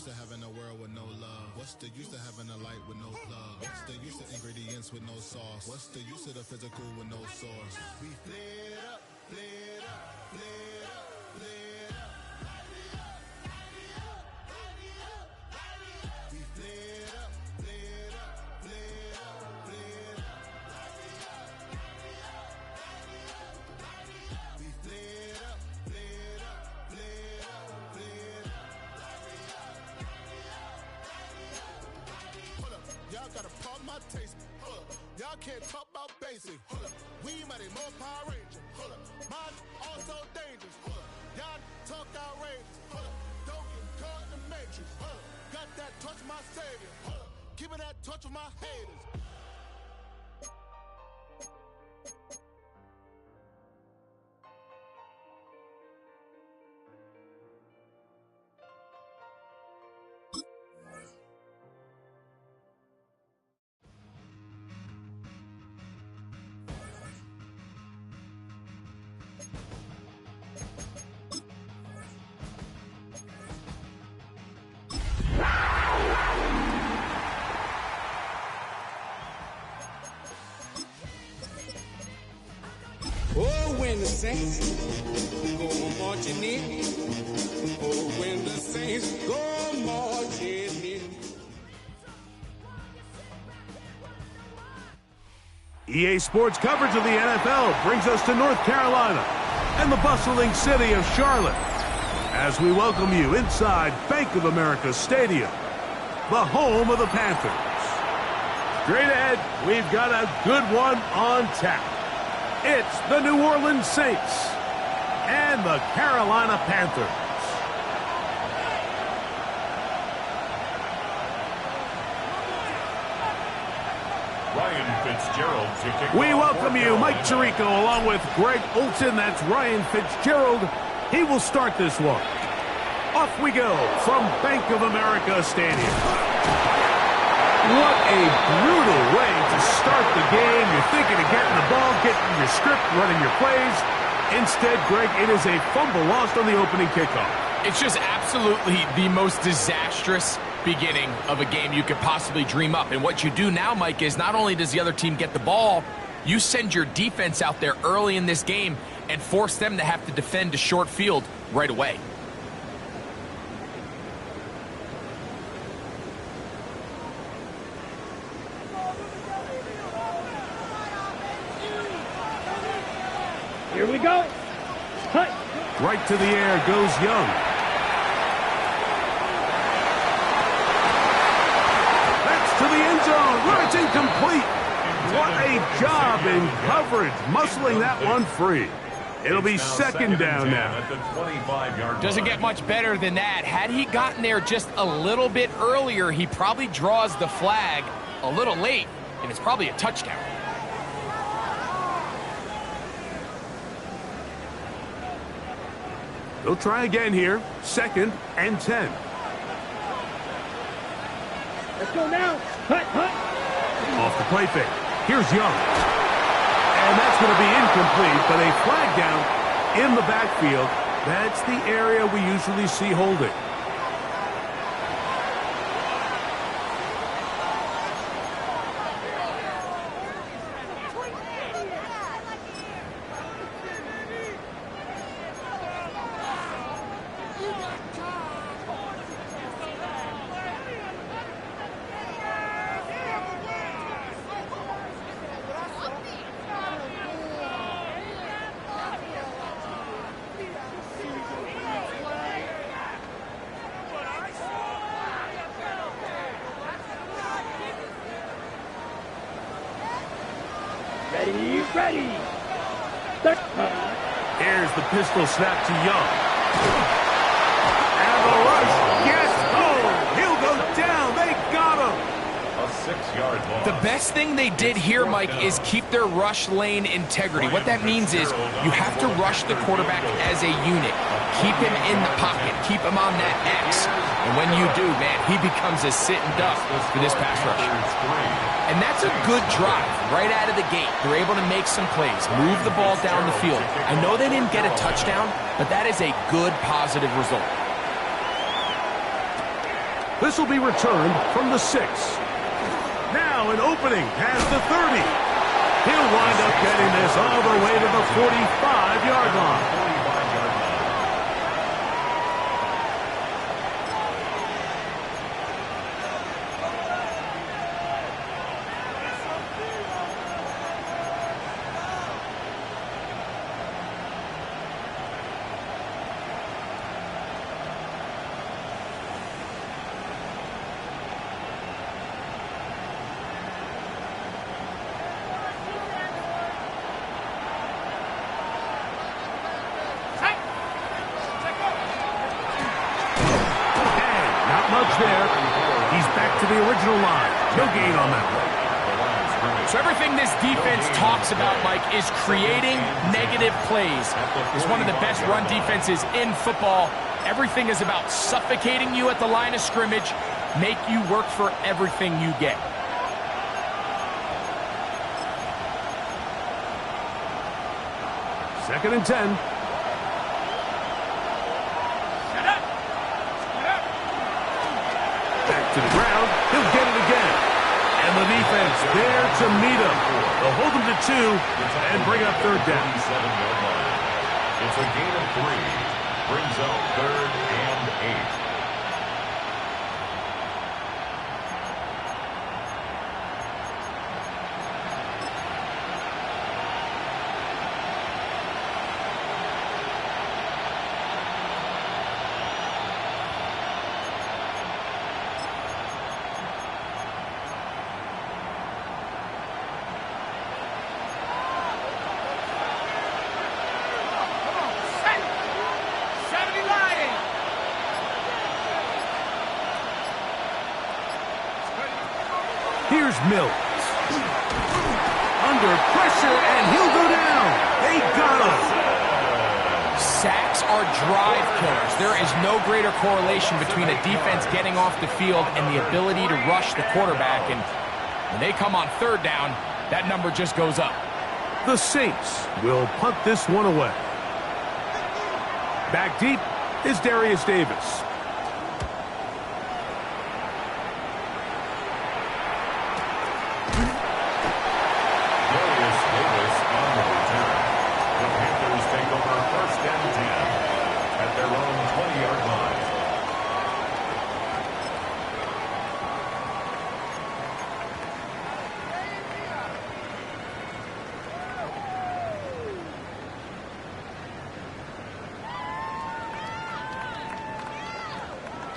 to having a world with no love? What's the use of having a light with no plug? What's the use of ingredients with no sauce? What's the use of the physical with no source? We flared up, flared up, flared up, flared up. We flared up, flared up, flared up, flared up. We flared up, flared up, flared up, flared up. Hold up, y'all gotta pump my taste. Hold up, y'all can't talk about basic. Hold up, we mighty more Power Ranger. Hold up, mine also dangerous. Hold up, y'all talk outrageous. Hold up, don't get caught in the matrix. Hold up, got that touch my savior. Hold up, keeping that touch with my haters. Oh, when the saints go marching in. Oh, when the saints go marching in. EA Sports coverage of the NFL brings us to North Carolina and the bustling city of Charlotte as we welcome you inside Bank of America Stadium, the home of the Panthers. Straight ahead, we've got a good one on tap. It's the New Orleans Saints and the Carolina Panthers. We welcome you, Mike Tirico, along with Greg Olson. That's Ryan Fitzgerald. He will start this one. Off we go from Bank of America Stadium. What a brutal way to start the game. You're thinking of getting the ball, getting your script, running your plays. Instead, Greg, it is a fumble lost on the opening kickoff. It's just absolutely the most disastrous beginning of a game you could possibly dream up. And what you do now, Mike, is not only does the other team get the ball, you send your defense out there early in this game and force them to have to defend a short field right away. Here we go. Cut. Right to the air goes Young. That's to the end zone. It's incomplete. What a job in coverage, muscling that one free. It'll be second down now. Doesn't get much better than that. Had he gotten there just a little bit earlier, he probably draws the flag a little late, and it's probably a touchdown. They'll try again here. 2nd and 10. Let's go now. Hut. Off the play fake. Here's Young. And that's going to be incomplete, but a flag down in the backfield. That's the area we usually see holding. Ready. Here's the pistol snap to Young. And the rush. Yes. Oh, he'll go down. They got him. A 6-yard loss. The best thing they did here, Mike, is keep their rush lane integrity. What that means is you have to rush the quarterback as a unit. Keep him in the pocket. Keep him on that X. And when you do, man, he becomes a sitting duck for this pass rush. And that's a good drive right out of the gate. They're able to make some plays, move the ball down the field. I know they didn't get a touchdown, but that is a good, positive result. This will be returned from the 6. Now an opening past the 30. He'll wind up getting this all the way to the 45-yard line. There. He's back to the original line. No gain on that one. So everything this defense talks about, Mike, is creating negative plays. It's one of the best run defenses in football. Everything is about suffocating you at the line of scrimmage, make you work for everything you get. Second and 10. To the ground, he'll get it again. And the defense there to meet him. They'll hold him to 2 and bring up third down. It's a gain of 3. Brings up 3rd and 8. Here's Mills. Under pressure, and he'll go down. They got him. Sacks are drive killers. There is no greater correlation between a defense getting off the field and the ability to rush the quarterback. And when they come on third down, that number just goes up. The Saints will punt this one away. Back deep is Darius Davis.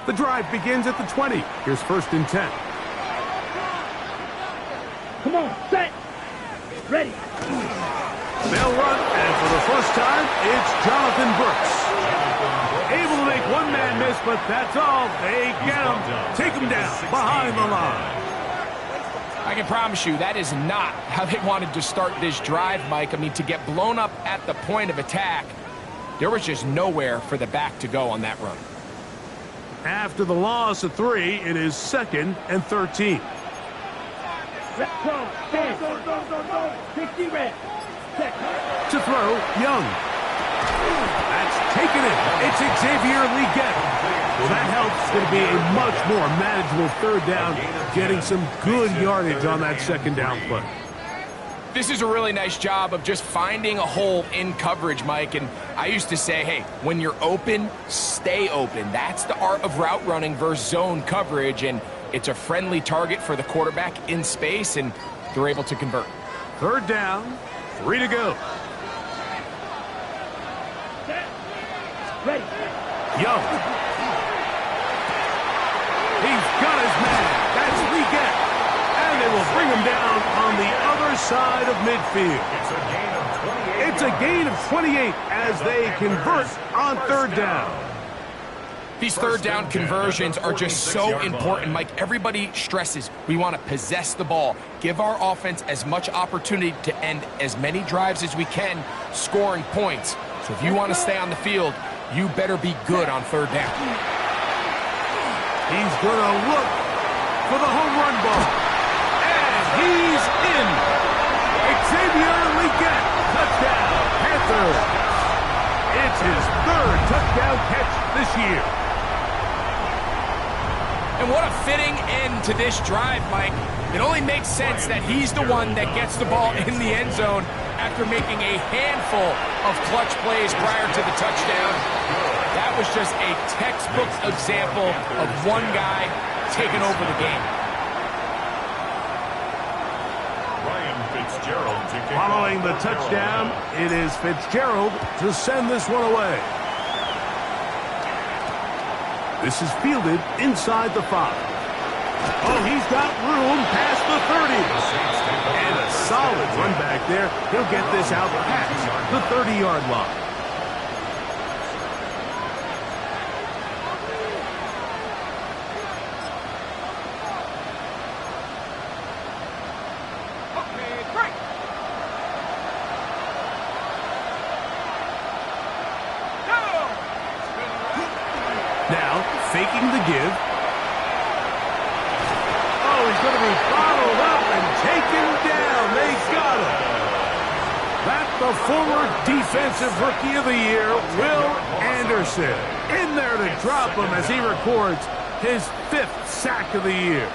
The drive begins at the 20. Here's 1st and 10. Come on, set. Ready. They'll run, and for the first time, it's Jonathan Brooks. Able to make one man miss, but that's all. They get him. Take him down behind the line. I can promise you that is not how they wanted to start this drive, Mike. I mean, to get blown up at the point of attack, there was just nowhere for the back to go on that run. After the loss of 3, it is 2nd and 13. To throw, Young. That's taken it. It's Xavier Leggett. Well, that helps. It's going to be a much more manageable third down, getting some good yardage on that second down play. This is a really nice job of just finding a hole in coverage, Mike. And I used to say, hey, when you're open, stay open. That's the art of route running versus zone coverage. And it's a friendly target for the quarterback in space, and they're able to convert. Third down, 3 to go. Ready. Young. He's got his man. That's Leggett. And they will bring him down on the other side of midfield. It's a gain of 28 as they convert on third down. These third down conversions are just so important, Mike. Everybody stresses we want to possess the ball, give our offense as much opportunity to end as many drives as we can, scoring points. So if you want to stay on the field, you better be good on third down. He's going to look for the home run ball. And he's in. Xavier Leggett, touchdown, Panthers. It's his 3rd touchdown catch this year. And And what a fitting end to this drive, Mike. It only makes sense that he's the one that gets the ball in the end zone after making a handful of clutch plays prior to the touchdown. That was just a textbook example of one guy taking over the game. Following the touchdown, it is Fitzgerald to send this one away. This is fielded inside the 5. Oh, he's got room past the 30. And a solid run back there. He'll get this out past the 30-yard line. Now, faking the give. Oh, he's going to be followed up and taken down. They got him. That's the former Defensive Rookie of the Year, Will Anderson. In there to drop him as he records his 5th sack of the year.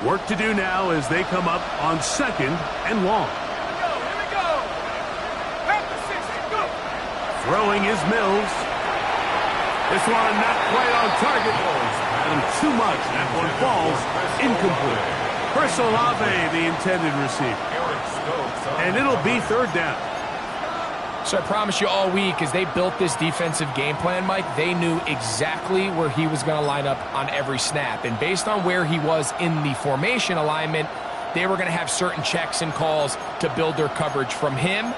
Work to do now as they come up on 2nd and long. Here we go. Back to 6. Go. Throwing is Mills. This one not quite on target. And too much. That one falls incomplete. Chris Olave, the intended receiver. And it'll be 3rd down. So I promise you all week, as they built this defensive game plan, Mike, they knew exactly where he was going to line up on every snap. And based on where he was in the formation alignment, they were going to have certain checks and calls to build their coverage from him,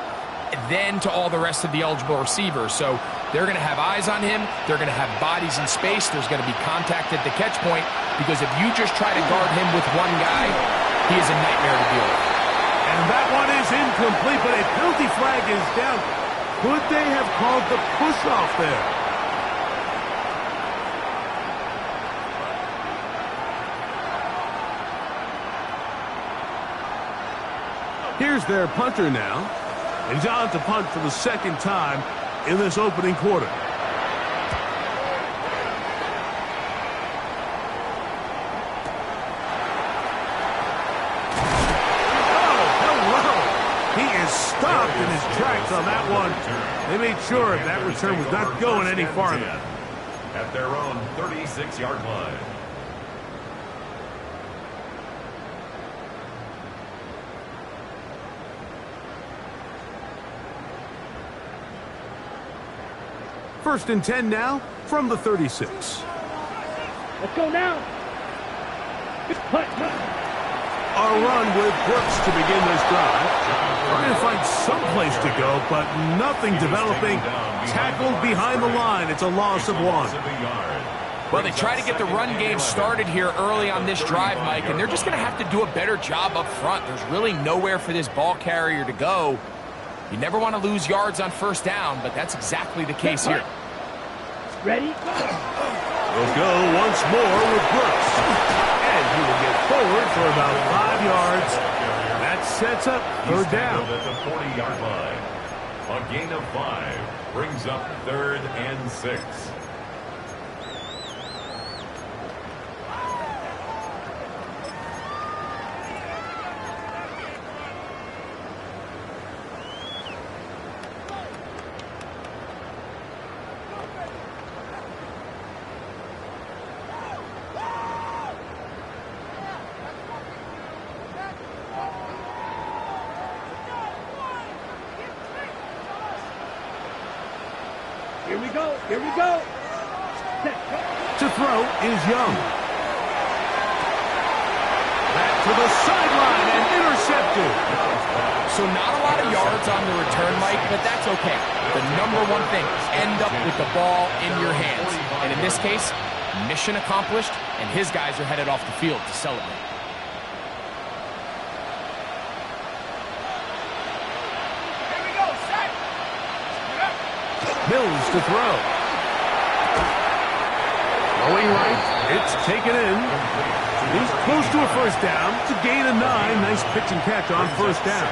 then to all the rest of the eligible receivers. So they're going to have eyes on him. They're going to have bodies in space. There's going to be contact at the catch point, because if you just try to guard him with one guy, he is a nightmare to deal with. And that one is incomplete, but a penalty flag is down. Could they have called the push-off there? Here's their punter now. And he's on to punt for the 2nd time in this opening quarter. Stopped in his tracks on that one. They made sure that return was not going any farther. At their own 36-yard line. First and 10 now from the 36. Let's go now. A run with Brooks to begin this drive. Trying to find some place to go, but nothing developing. Tackled behind the line. It's a loss of 1. Well, they try to get the run game started here early on this drive, Mike, and they're just going to have to do a better job up front. There's really nowhere for this ball carrier to go. You never want to lose yards on 1st down, but that's exactly the case here. Ready? We'll go once more with Brooks. And he will get forward for about 5 yards. That sets up 3rd down. At the 40-yard line. A gain of 5 brings up 3rd and 6. Here we go. Here we go. To throw is Young. Back to the sideline and intercepted. So not a lot of yards on the return, Mike, but that's okay. The number one thing, end up with the ball in your hands. And in this case, mission accomplished, and his guys are headed off the field to celebrate. Mills to throw. Going right, it's taken in. He's close to a first down. It's a gain of 9. Nice pitch and catch on first down.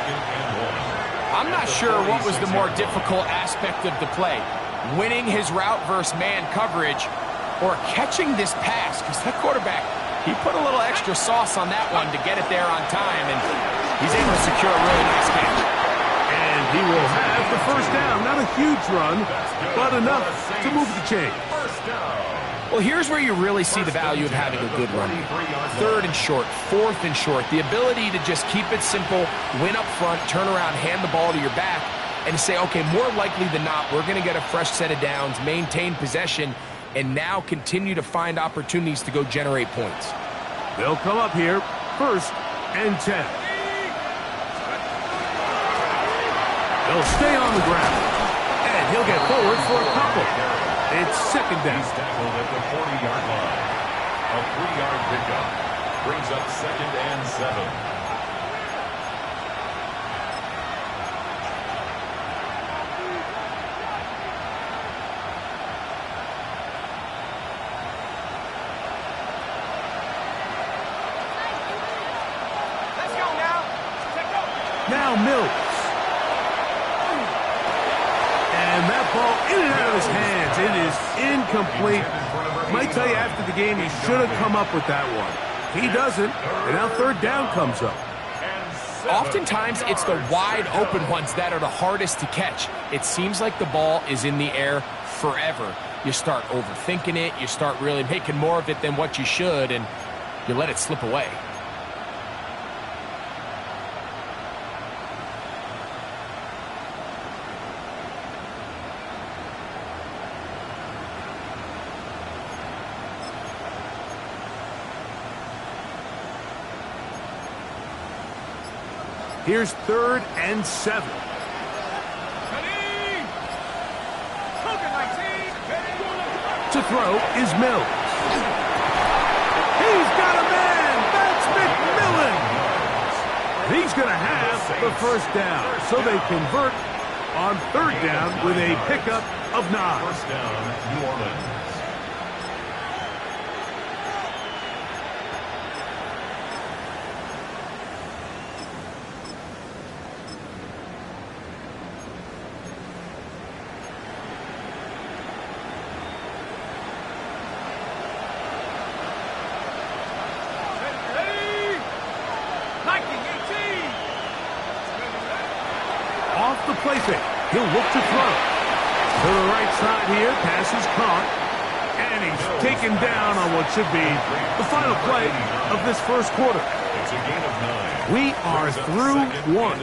I'm not sure what was the more difficult aspect of the play. Winning his route versus man coverage or catching this pass. Because that quarterback, he put a little extra sauce on that one to get it there on time. And he's able to secure a really nice catch. And he will have the first down. Not a huge run, but enough to move the chain. Well, here's where you really see the value of having a good run. 3rd and short, 4th and short. The ability to just keep it simple, win up front, turn around, hand the ball to your back, and say, okay, more likely than not, we're going to get a fresh set of downs, maintain possession, and now continue to find opportunities to go generate points. They'll come up here, 1st and 10. They'll stay on the ground, and he'll get forward for a couple. It's 2nd down. He's tackled at the 40-yard line. A 3-yard pickup brings up 2nd and 7. Let's go now. Now Mills. And that ball in and out of his hands. It is incomplete. Might tell you after the game he should have come up with that one. He doesn't, and now 3rd down comes up. Oftentimes, it's the wide open ones that are the hardest to catch. It seems like the ball is in the air forever. You start overthinking it. You start really making more of it than what you should, and you let it slip away. Here's 3rd and 7. To throw is Mills. He's got a man. That's McMillan. He's going to have the first down. So they convert on 3rd down with a pickup of 9. First down, New Orleans. Off the play fake. He'll look to throw. To the right side here. Pass is caught. And he's taken down on what should be the final play of this first quarter. It's a gain of 9. We are through 1.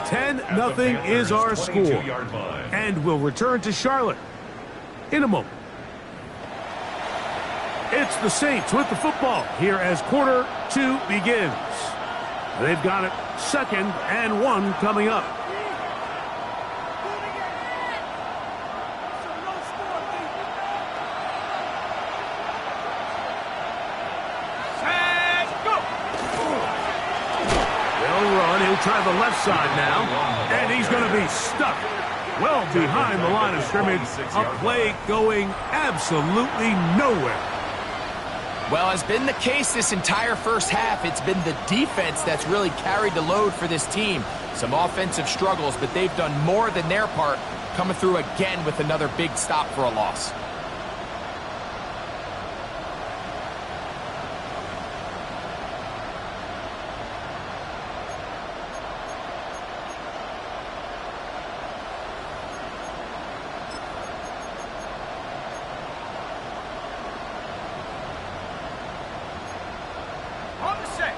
10-0 is our score. And we'll return to Charlotte in a moment. It's the Saints with the football here as quarter 2 begins. They've got it 2nd and 1 coming up. Try the left side now, and he's going to be stuck well behind the line of scrimmage. A play going absolutely nowhere. Well, has been the case this entire first half. It's been the defense that's really carried the load for this team. Some offensive struggles, but they've done more than their part, coming through again with another big stop for a loss.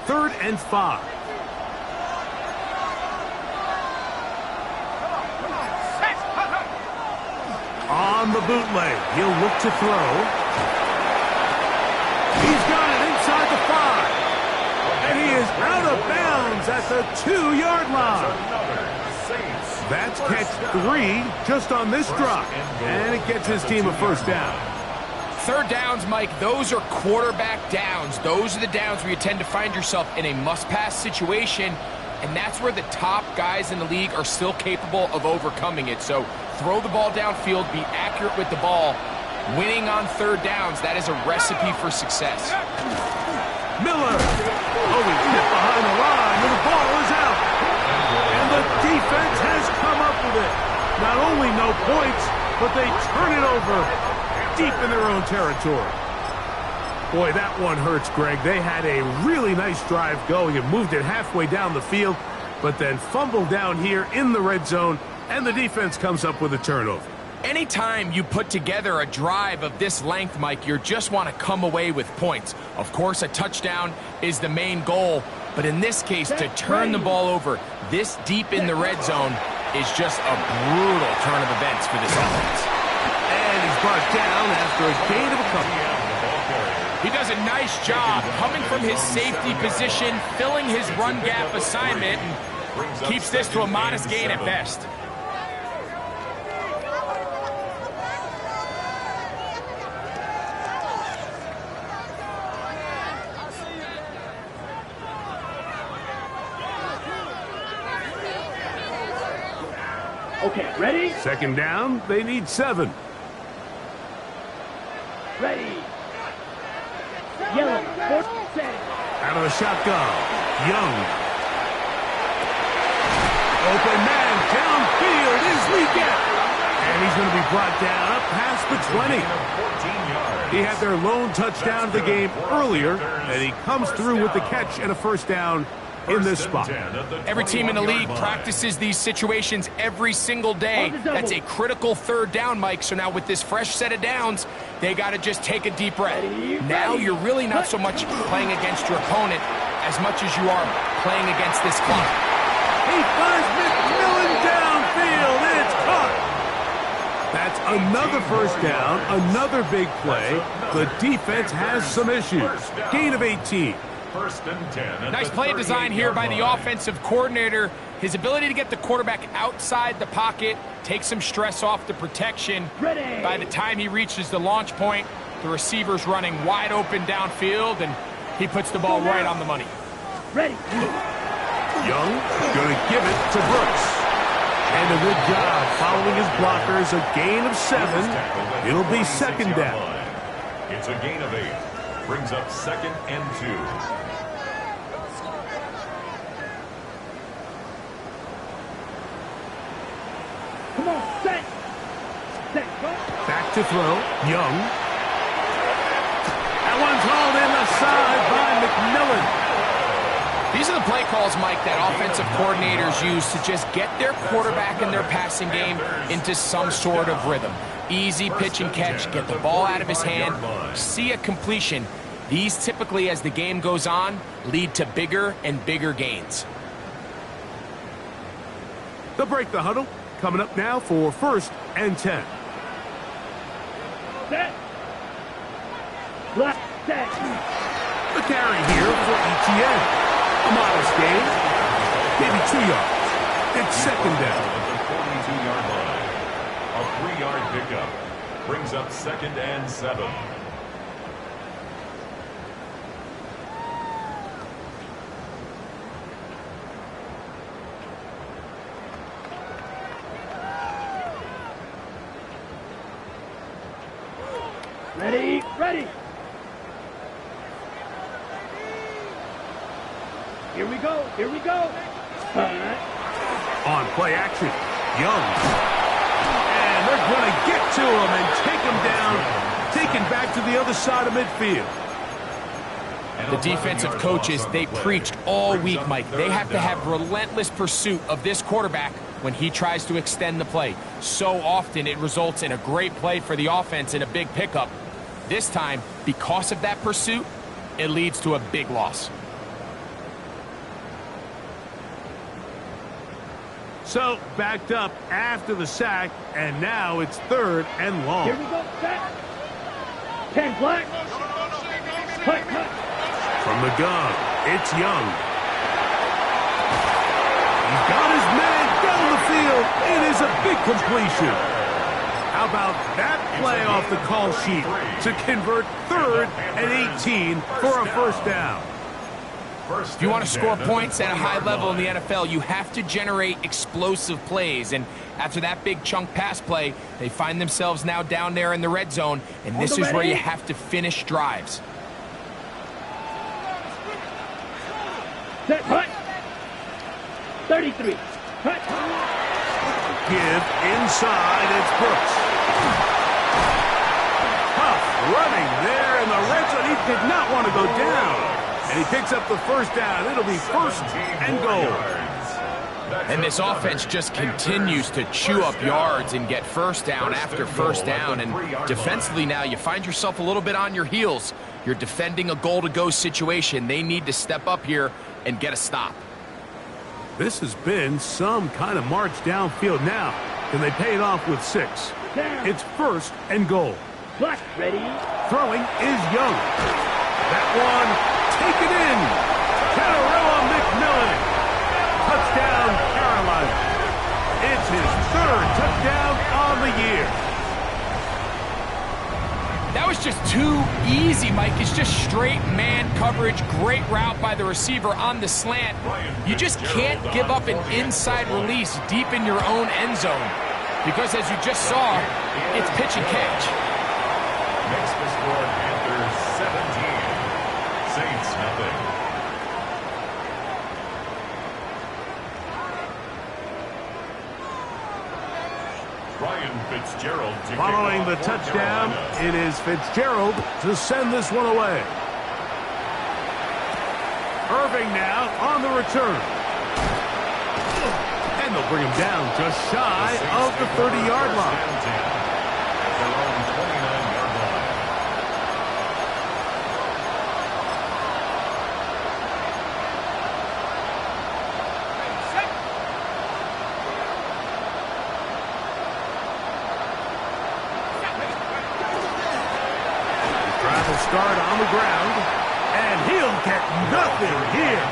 Third and 5. On the bootleg, he'll look to throw. He's got it inside the 5. And he is out of bounds at the 2-yard line. That's catch 3 just on this drive. And it gets his team a first down. Third downs, Mike, those are quarterback downs. Those are the downs where you tend to find yourself in a must-pass situation, and that's where the top guys in the league are still capable of overcoming it. So throw the ball downfield, be accurate with the ball. Winning on third downs, that is a recipe for success. Miller. Oh, he's hit behind the line, and the ball is out. And the defense has come up with it. Not only no points, but they turn it over deep in their own territory. Boy, that one hurts, Greg. They had a really nice drive going and moved it halfway down the field, but then fumbled down here in the red zone, and the defense comes up with a turnover. Anytime you put together a drive of this length, Mike, you just want to come away with points. Of course, a touchdown is the main goal, but in this case, to turn the ball over this deep in the red zone is just a brutal turn of events for this offense. And he's brought down after a gain of a couple. He does a nice job coming from his safety position, filling his run gap assignment, and keeps this to a modest gain at best. Okay, ready? Second down, they need 7. Ready. Yellow, 4 set. Out of the shotgun, Young. Open man, downfield is Leggett. And he's going to be brought down up past the 20. He had their lone touchdown of the game earlier, and he comes through with the catch and a first down in this spot. Every team in the league practices these situations every single day. That's a critical third down, Mike. So now with this fresh set of downs, they got to just take a deep breath. Now you're really not so much playing against your opponent as much as you are playing against this clock. He finds McMillan downfield, and it's caught. That's another first down, another big play. The defense has some issues. Gain of 18. First and 10. Nice play design here by the offensive coordinator. His ability to get the quarterback outside the pocket, take some stress off the protection. By the time he reaches the launch point, the receiver's running wide open downfield, and he puts the ball right on the money. Ready. Young going to give it to Brooks. And a good job following his blockers, a gain of 7. It'll be second down. It's a gain of 8. Brings up second and 2. Come on, set. Set, go. Back to throw, Young. That one's hauled in the side by McMillan. These are the play calls, Mike, that offensive coordinators use to just get their quarterback and their passing game into some sort of rhythm. Easy pitch and catch, get the ball out of his hand, see a completion. These typically, as the game goes on, lead to bigger and bigger gains. They'll break the huddle. Coming up now for first and 10. Set. Left, set. The carry here for ETN. A modest gain, maybe 2 yards. It's second down. At the 42-yard line. A 3-yard pickup. Brings up second and 7. Ready, ready. Here we go, here we go. On play action, Young. And they're going to get to him and take him down, taken back to the other side of midfield. The defensive coaches, they preached all week, Mike. They have to have relentless pursuit of this quarterback when he tries to extend the play. So often it results in a great play for the offense and a big pickup. This time, because of that pursuit, it leads to a big loss. So, backed up after the sack, and now it's third and long. Here we go, set. 10 black. Cut, cut. From the gun, it's Young. He's got his man down the field. It is a big completion. How about that play off the call sheet to convert third and 18 for a first down? If you want to score points at a high level in the NFL, you have to generate explosive plays. And after that big chunk pass play, they find themselves now down there in the red zone. And this is where you have to finish drives. Set, hut. 33. Hut. Give inside, it's Brooks. Tough running there in the red zone. He did not want to go down. And he picks up the first down. It'll be first and goal. And this offense just continues to chew up yards and get first down after first down. And defensively now, you find yourself a little bit on your heels. You're defending a goal-to-go situation. They need to step up here and get a stop. This has been some kind of march downfield now. Can they pay it off with 6? It's first and goal. Clock ready. Throwing is Young. That one, take it in. Catarella McMillan. Touchdown, Carolina. It's his 3rd touchdown on the year. That was just too easy, Mike. It's just straight man coverage. Great route by the receiver on the slant. You just can't give up an inside release deep in your own end zone. Because as you just saw, it's pitch and catch. Makes the score Panthers 17. Saints nothing. Following the touchdown, it is Fitzgerald to send this one away. Irving now on the return. And they'll bring him down just shy of the 30-yard line. At their own 29-yard line. Start on the ground, and he'll get nothing here.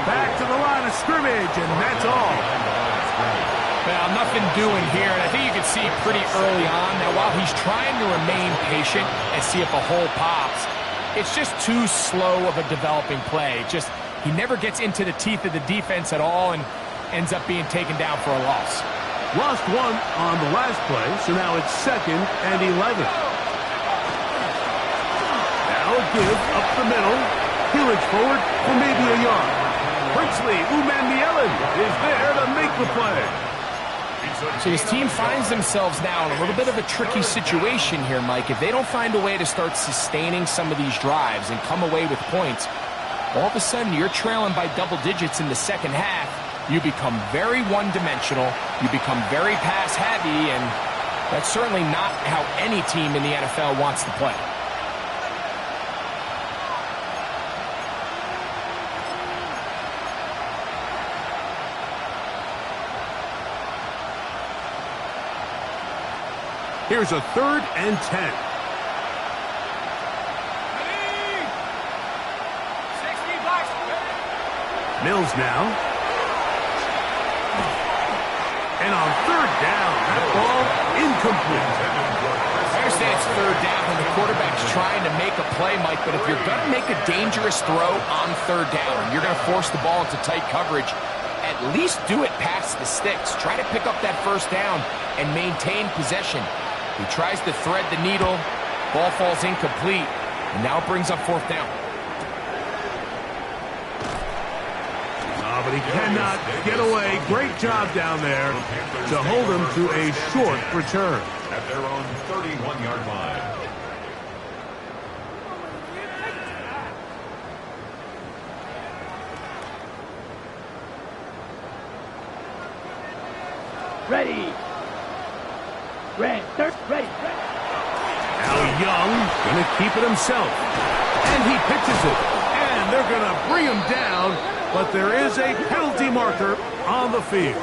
Back to the line of scrimmage, and that's all. Well, nothing doing here, and I think you can see pretty early on. Now, while he's trying to remain patient and see if a hole pops, it's just too slow of a developing play. He never gets into the teeth of the defense at all and ends up being taken down for a loss. Lost one on the last play, so now it's 2nd and 11. Give up the middle. He'll forward for maybe a yard. Princely Umanmielen is there to make the play. So his team finds themselves now in a little bit of a tricky situation here, Mike. If they don't find a way to start sustaining some of these drives and come away with points, all of a sudden you're trailing by double digits in the second half. You become very one-dimensional. You become very pass-heavy, and that's certainly not how any team in the NFL wants to play. Here's a 3rd and 10. Mills now. And on 3rd down, that ball incomplete. I understand it's 3rd down when the quarterback's trying to make a play, Mike, but if you're going to make a dangerous throw on 3rd down and you're going to force the ball into tight coverage, at least do it past the sticks. Try to pick up that first down and maintain possession. He tries to thread the needle. Ball falls incomplete. And now brings up 4th down. Oh, but he cannot get away. Great job down there to hold him to a short return. At their own 31-yard line. Ready. Ready. Now Young going to keep it himself. And he pitches it. And they're going to bring him down, but there is a penalty marker on the field.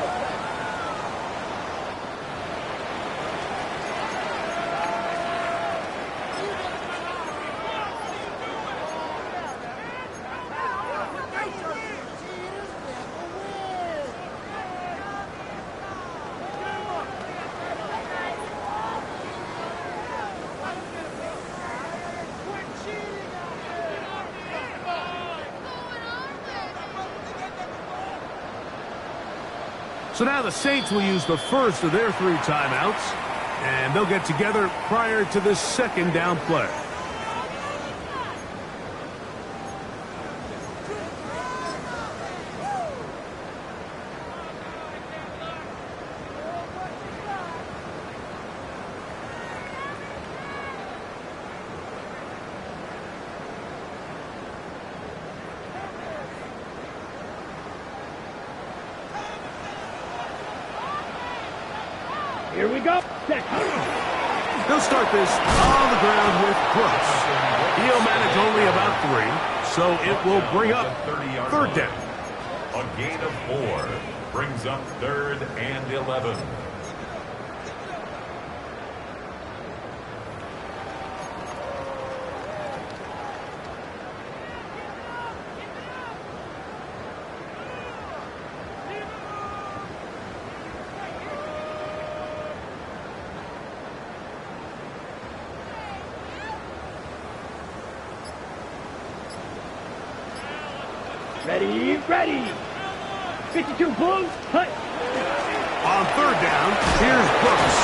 So now the Saints will use the first of their 3 timeouts, and they'll get together prior to this 2nd down play. Here we go. Set. They'll start this on the ground with Brooks. He'll manage only about 3, so it will bring up 3rd down. A gain of 4 brings up 3rd and 11. Ready, ready. 52 Blues, cut. On 3rd down, here's Brooks.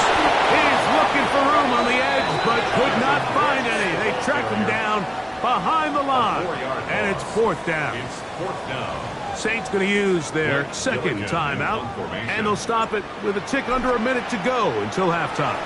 He's looking for room on the edge, but could not find any. They track him down behind the line, and it's 4th down. It's 4th down. Saints going to use their second timeout, and they'll stop it with a tick under a minute to go until halftime.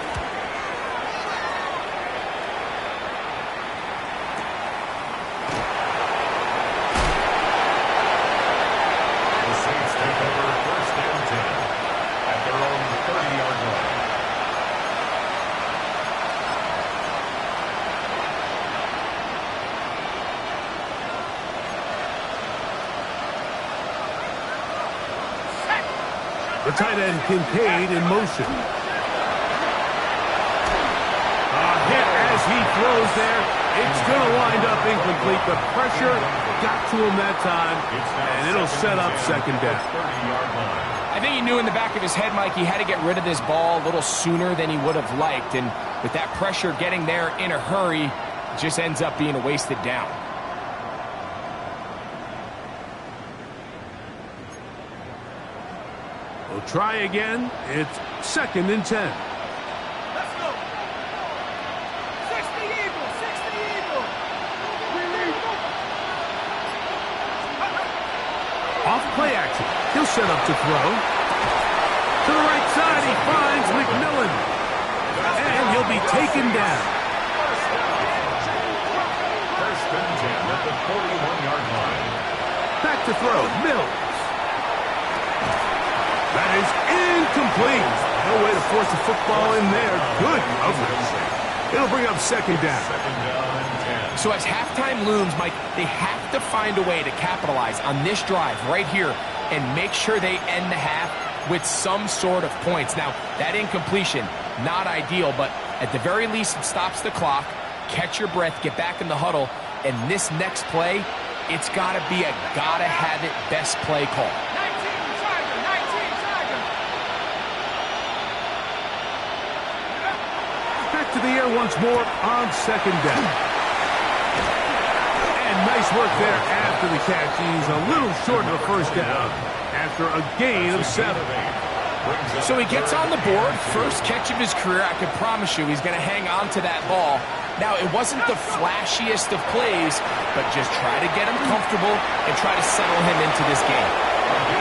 The tight end, Kincaid, in motion. A hit as he throws there. It's going to wind up incomplete. The pressure got to him that time, and it'll set up 2nd down. I think he knew in the back of his head, Mike, he had to get rid of this ball a little sooner than he would have liked. And with that pressure getting there in a hurry, it just ends up being a wasted down. We'll try again. It's 2nd and 10. Let's go. 60 Eagles. Off play action. He'll set up to throw. To the right side, he finds McMillan. And he'll be taken down. 1st and 10 at the 41-yard line. Back to throw. Mills. That is incomplete. No way to force the football in there. Good coverage. It'll bring up 2nd down. 2nd down and 10. So as halftime looms, Mike, they have to find a way to capitalize on this drive right here and make sure they end the half with some sort of points. Now, that incompletion, not ideal, but at the very least, it stops the clock. Catch your breath, get back in the huddle, and this next play, it's got to be a gotta-have-it best play call. To the air once more on 2nd down. And nice work there after the catch. He's a little short of a 1st down after a gain of 7. So he gets on the board, first catch of his career. I can promise you he's going to hang on to that ball. Now, it wasn't the flashiest of plays, but just try to get him comfortable and try to settle him into this game.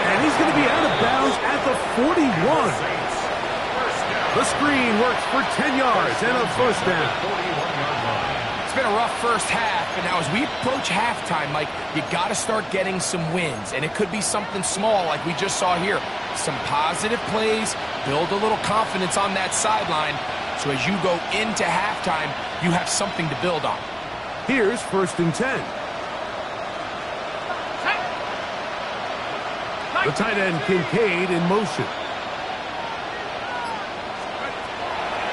And he's going to be out of bounds at the 41. The screen works for 10 yards and a 1st down. It's been a rough first half, but now as we approach halftime, Mike, you got to start getting some wins, and it could be something small like we just saw here. Some positive plays, build a little confidence on that sideline, so as you go into halftime, you have something to build on. Here's 1st and 10. The tight end, Kincaid, in motion.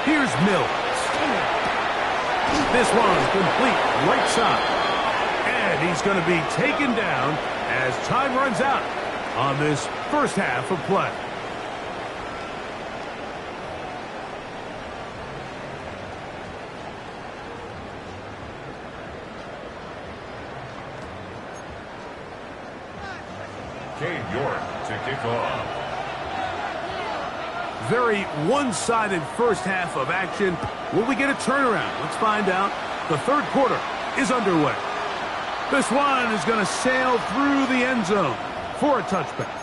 Here's Mills. This one complete right side. And he's going to be taken down as time runs out on this first half of play. Cade York to kick off. Very one-sided first half of action. Will we get a turnaround? Let's find out. The 3rd quarter is underway. This one is going to sail through the end zone for a touchback.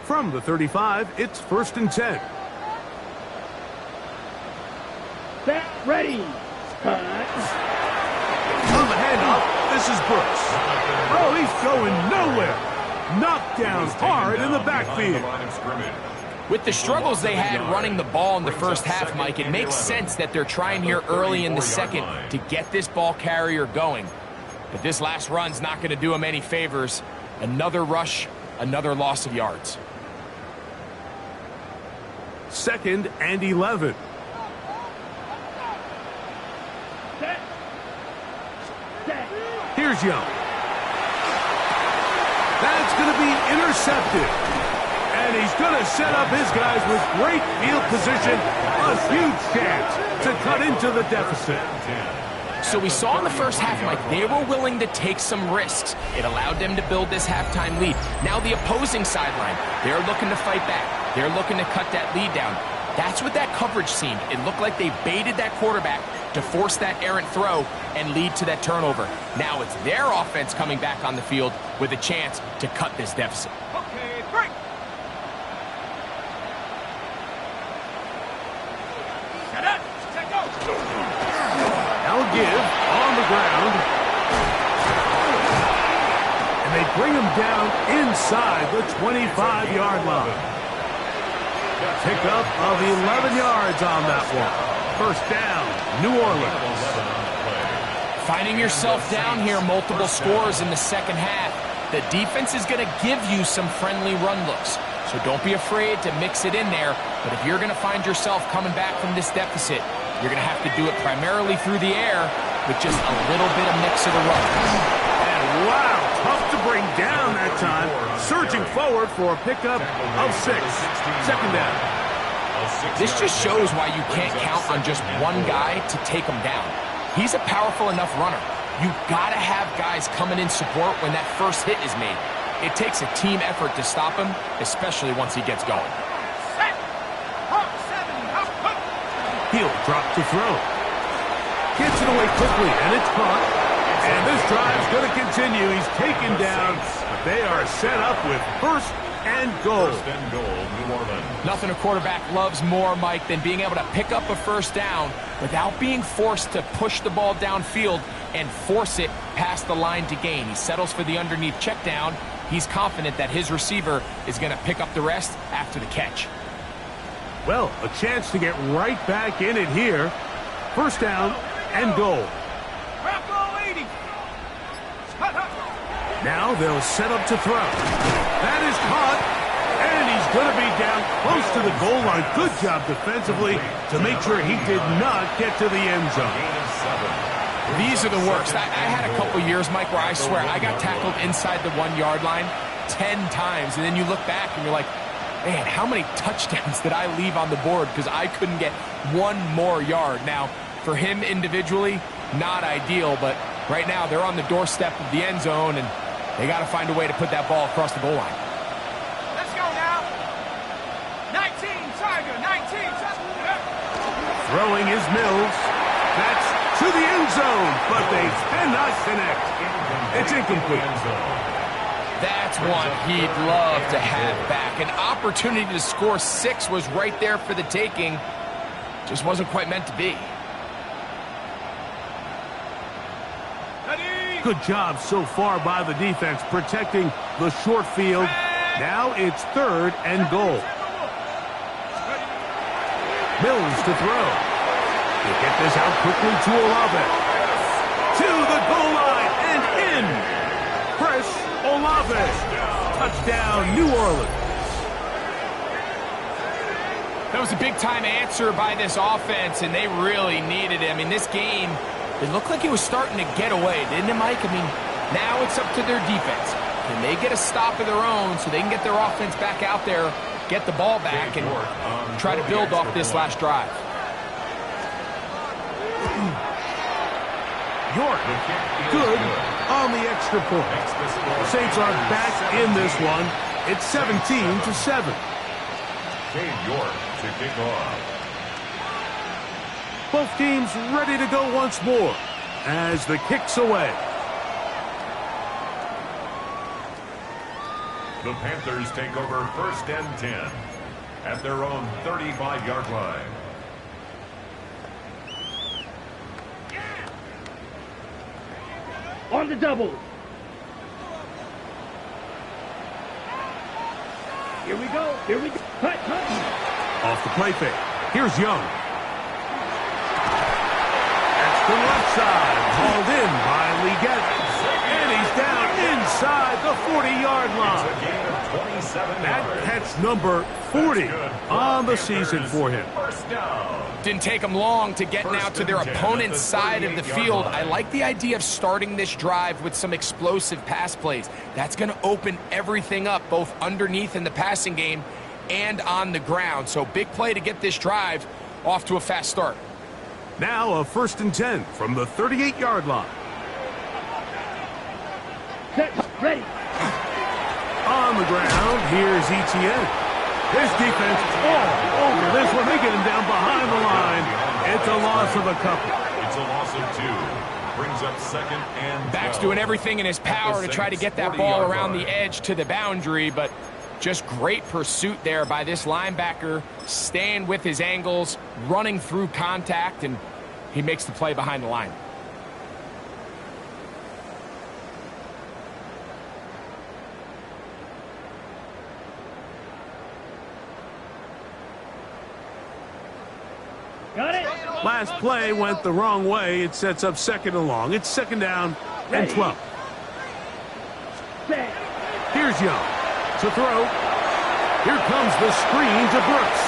From the 35, it's 1st and 10. Set, ready. Cut. On the handoff, this is Brooks. Oh, he's going nowhere. Knocked down hard in the backfield. With the struggles they had running the ball in the first half, Mike, it makes sense that they're trying here early in the second to get this ball carrier going. But this last run's not going to do him any favors. Another rush, another loss of yards. 2nd and 11. Set. Set. Here's Young. That's going to be intercepted. And he's going to set up his guys with great field position. A huge chance to cut into the deficit. So we saw in the first half, Mike, they were willing to take some risks. It allowed them to build this halftime lead. Now the opposing sideline, they're looking to fight back. They're looking to cut that lead down. That's what that coverage seemed. It looked like they baited that quarterback to force that errant throw and lead to that turnover. Now it's their offense coming back on the field with a chance to cut this deficit. Okay, break. Set up. Set go. Now a give on the ground. And they bring him down inside the 25-yard line. Pickup of 11 yards on that one. 1st down, New Orleans. Finding yourself down here, multiple scores in the second half. The defense is going to give you some friendly run looks. So don't be afraid to mix it in there. But if you're going to find yourself coming back from this deficit, you're going to have to do it primarily through the air with just a little bit of mix of the run. And wow, tough to bring down that time. Surging forward for a pickup of 6. 2nd down. This just shows why you can't count on just one guy to take him down. He's a powerful enough runner. You've got to have guys coming in support when that first hit is made. It takes a team effort to stop him, especially once he gets going. He'll drop to throw. Gets it away quickly, and it's caught. And this drive's going to continue. He's taken down, but they are set up with 1st and goal. 1st and goal, New Orleans. Nothing a quarterback loves more, Mike, than being able to pick up a 1st down without being forced to push the ball downfield and force it past the line to gain. He settles for the underneath check down. He's confident that his receiver is going to pick up the rest after the catch. Well, a chance to get right back in it here. 1st down and goal. Now they'll set up to throw. That is caught, and he's going to be down close to the goal line. Good job defensively to make sure he did not get to the end zone. These are the worst. I had a couple years, Mike, where I swear I got tackled inside the 1-yard line 10 times, and then you look back and you're like, man, how many touchdowns did I leave on the board because I couldn't get one more yard? Now, for him individually, not ideal, but right now they're on the doorstep of the end zone, and they got to find a way to put that ball across the goal line. Let's go now. 19, Tiger, 19. Throwing is Mills. That's to the end zone, but they cannot connect. It's incomplete. That's one he'd love to have back. An opportunity to score 6 was right there for the taking. Just wasn't quite meant to be. Good job so far by the defense protecting the short field. Now it's 3rd and goal. Mills to throw. He'll get this out quickly to Olave. To the goal line and in. Chris Olave. Touchdown, New Orleans. That was a big-time answer by this offense, and they really needed it. I mean, this game, it looked like it was starting to get away, didn't it, Mike? I mean, now it's up to their defense. Can they get a stop of their own so they can get their offense back out there, get the ball back, and try to build off this last drive? York, good on the extra point. The Saints are back in this one. It's 17-7. Cade York to kick off. Both teams ready to go once more as the kick's away. The Panthers take over 1st and 10 at their own 35-yard line. On the double. Here we go. Here we go. Cut, cut. Off the play fake. Here's Young. That's the left side. Hauled in by Lee Gaddis. And he's down inside the 40-yard line. It's a gain of 27 That yards. catch number 40 on the season for him. First down. Didn't take them long to get now to their opponent's side of the field. I like the idea of starting this drive with some explosive pass plays. That's going to open everything up, both underneath in the passing game and on the ground. So big play to get this drive off to a fast start. Now a 1st and 10 from the 38-yard line. Set, ready. On the ground, here's Etienne. His defense all over this one. They get him down behind the line. It's a loss of a couple. It's a loss of 2. Brings up 2nd and 12. Back's doing everything in his power to try to get that ball around the edge to the boundary, but just great pursuit there by this linebacker, staying with his angles, running through contact, and he makes the play behind the line. Got it. Last play went the wrong way. It sets up 2nd and long. It's 2nd down and 12. Set. Here's Young to throw. Here comes the screen to Brooks.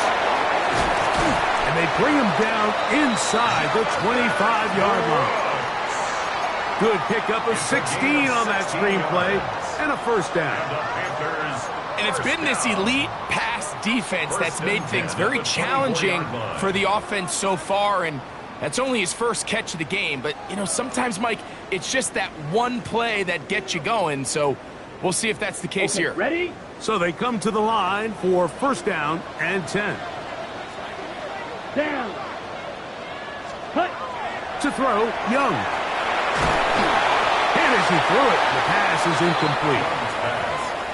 And they bring him down inside the 25-yard line. Good pickup of 16 on that screen play and a 1st down. And it's been this elite pass defense that's made things very challenging for the offense so far, and that's only his first catch of the game. But, you know, sometimes, Mike, it's just that one play that gets you going, so we'll see if that's the case here. Ready? So they come to the line for 1st down and 10. Down. Cut. To throw, Young. And as he threw it, the pass is incomplete.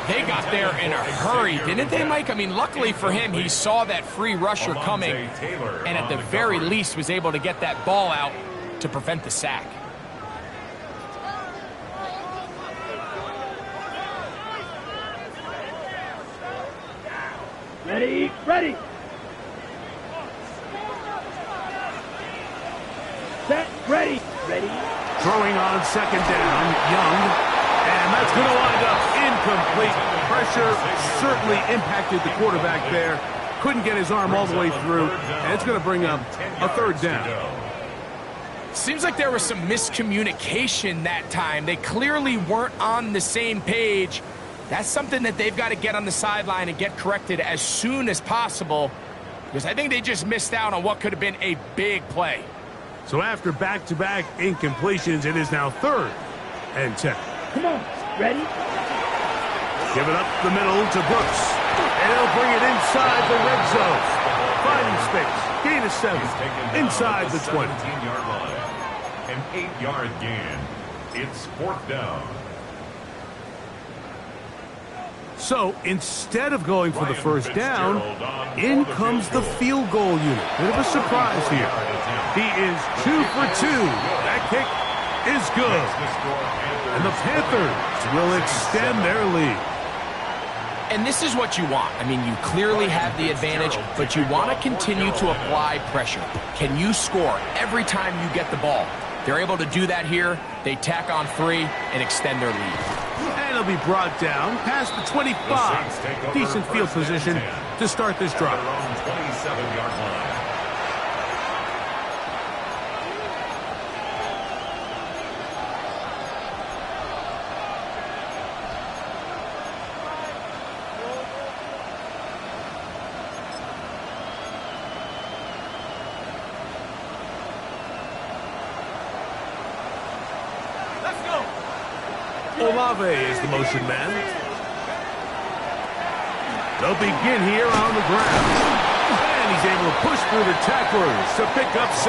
They got there in a hurry, didn't they, Mike? I mean, luckily for him, he saw that free rusher coming, and at the very least was able to get that ball out to prevent the sack. Ready? Ready. Set. Ready. Ready. Throwing on 2nd down, Young. And that's going to wind up incomplete. Pressure certainly impacted the quarterback there. Couldn't get his arm all the way through. And it's going to bring up a 3rd down. Seems like there was some miscommunication that time. They clearly weren't on the same page. That's something that they've got to get on the sideline and get corrected as soon as possible, because I think they just missed out on what could have been a big play. So after back-to-back incompletions, it is now 3rd and 10. Come on. Ready? Give it up the middle to Brooks. And he'll bring it inside the red zone. Finding space. Gain of 7. Inside the 20. 17-yard line. An 8-yard gain. It's 4th down. So instead of going for the 1st down, in comes the field goal unit. Bit of a surprise here. He is 2 for 2. That kick is good. And the Panthers will extend their lead. And this is what you want. I mean, you clearly have the advantage, but you want to continue to apply pressure. Can you score every time you get the ball? They're able to do that here. They tack on 3 and extend their lead. And it'll be brought down past the 25. Decent field position to start this drive. 27-yard line. Olave is the motion man. They'll begin here on the ground. And he's able to push through the tacklers to pick up 6.